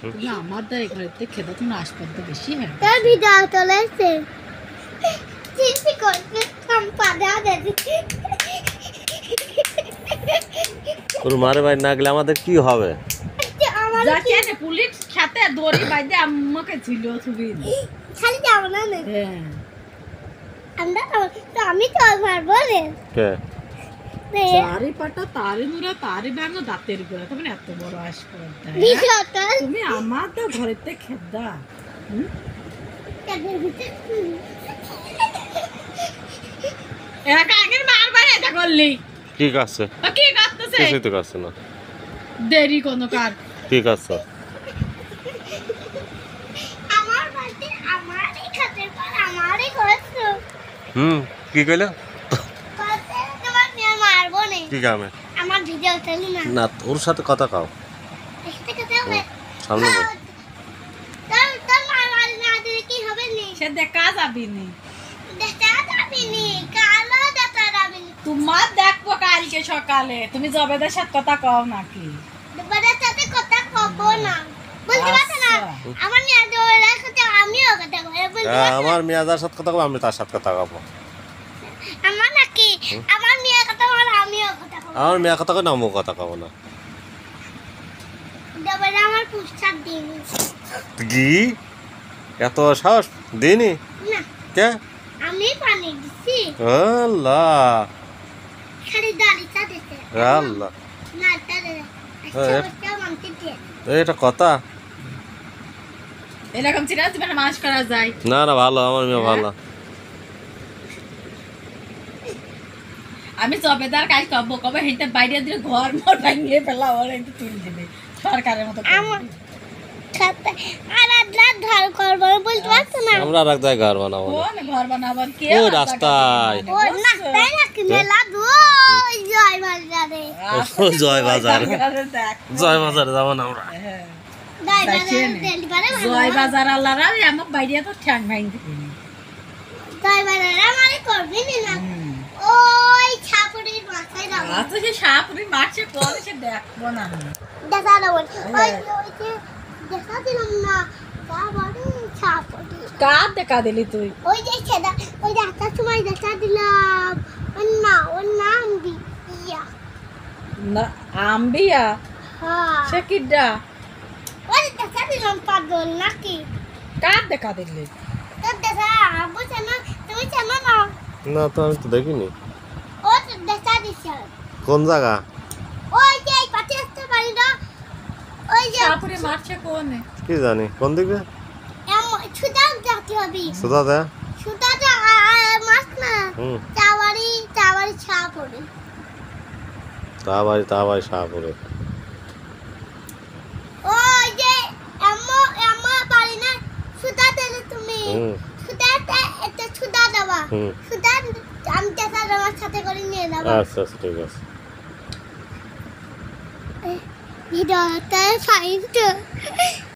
তুমি আমার দা ঘরেতে খেতে তুমি আসপাতে বেশি হয় তার ভিডিও চলেছে চিন্তা করতে কাম পাদা দেছি ওর মারে ভাই না গেলে আমাদের কি হবে? আমার যা কেন পুলিশ খেতে দড়ি বাইদে আম্মাকে ছিল ছবি খালি যাও না হ্যাঁ আমরা তো আমি তো মারবো রে কে তারি পাটা তারি মুরা তারি ব্যাঙ দাঁতের গোড়া তুমি এত বড় আসপাতে ভিডিওটা তুমি আমার তো ঘরেতে খেদা তাদের ভিতরে একা আগের মারবার এটা করলি ঠিক আছে কি করতেছে কিছুই তো করছে না দেরি কোন কার ঠিক আছে আমার বাড়িতে আমারই খাতে পার আমারই করছো কি কইলো করতে তোমার মেয়ে মারবো না কি কামে আমার ভিডিও চালু না না ওর সাথে কথা কাও দেখতে কথা হবে সামনে বল। তোর তোর মার না দিলে কি হবে নি সে দেখা যাবি নি দেখা যাবে নি কালো দেখা যাবে নি তোমার দেখবো কালকে সকালে তুমি জবেদের সাথে কথা কও নাকি দুবারের সাথে কথা কব না বলতে পারছ না আমার মেয়ে দৌড়া কথা আমিও কথা বলবো বলতে হ্যাঁ, পারছ আমার মেয়ে যার সাথে কথা কব আমি তার সাথে কথা কব। আমার নাকি আমার মেয়ে কথা বলে আমিও কথা বলবো আমার মেয়ে কথা কই না আমিও কথা কব না। দুবারে আমার পুষ্টার দিন কি এত সাহস দিনি না কে আমি পানি দিছি আল্লাহ খালি দাড়িটা দিতে আল্লাহ না তারে হ্যাঁ। আচ্ছা মানতে দিয়ে এটা কথা এরকম ছিল তুমি মাস করা যায় না না ভালো আমার মেয়ে ভালো আমি জবেদার কাজ করবো কবে হেঁটে বাইরে দিলে ঘর মর ভাঙিয়ে ফেলা ওরা একটু তুলে দেবে সরকারের মতো করে আমার দিবে। খাতা আর আদলা ধর করবো বলতে পারছ না আমরা আর এক জায়গায় ঘর বানাবো না। কোন ঘর বানাবার কে ওই রাস্তা রাস্তায়। কাটবে? ও না তাই নাকি মেলা দূর জয় বাজারে রাস্তা জয় বাজার বাজারে দেখ। জয় বাজারে যাবো না আমরা হ্যাঁ। জয় দেখছেন? বাজারে ডেলিভারি জয় বাজার আল্লাহরা আমার বাইরে তো ঠ্যাং ভাঙ দিবি জয় বাজারে আমারে করবি না ওই ছাপুরির মাথায় দাও আচ্ছা সে সাপুরি মারছে পরে সে দেখবো না আমি। দেখা দাও ওই ওই যে দেখা দিলাম না বাবারে ছাপুরি কার দেখা দিলি তুই ওই যে সেটা ওই যে একটা সময় দেখা দিলাম ওর নাম দিয়া না আম্বিয়া হ্যাঁ সে কিডা ওই দেখা দিলাম পাগল নাকি কার দেখা দিলি তোর দেখা বুঝছে না তুমি জানো না না তো আমি তো দেখিনি ও তো দেখা দিছে কোন জায়গা ওই যে এই পাশে আসতে পারি না ওই যে সাপুরি মারছে কোনে কি জানি কোন দিকে ছুটা যাতে হবে সুদা দে ছুটাটা মাছ না চাওয়ারি ছাপুরি তা বাড়ি শাহপুরে ওই যে আম্মা পারি না ছুটা দিলে তুমি ছুটাতে একটা ছুটা দেওয়া ছুটা আমি দেখা আমার সাথে করে নিয়ে যাবো আচ্ছা আচ্ছা ঠিক আছে ভিডিওটা ফাইন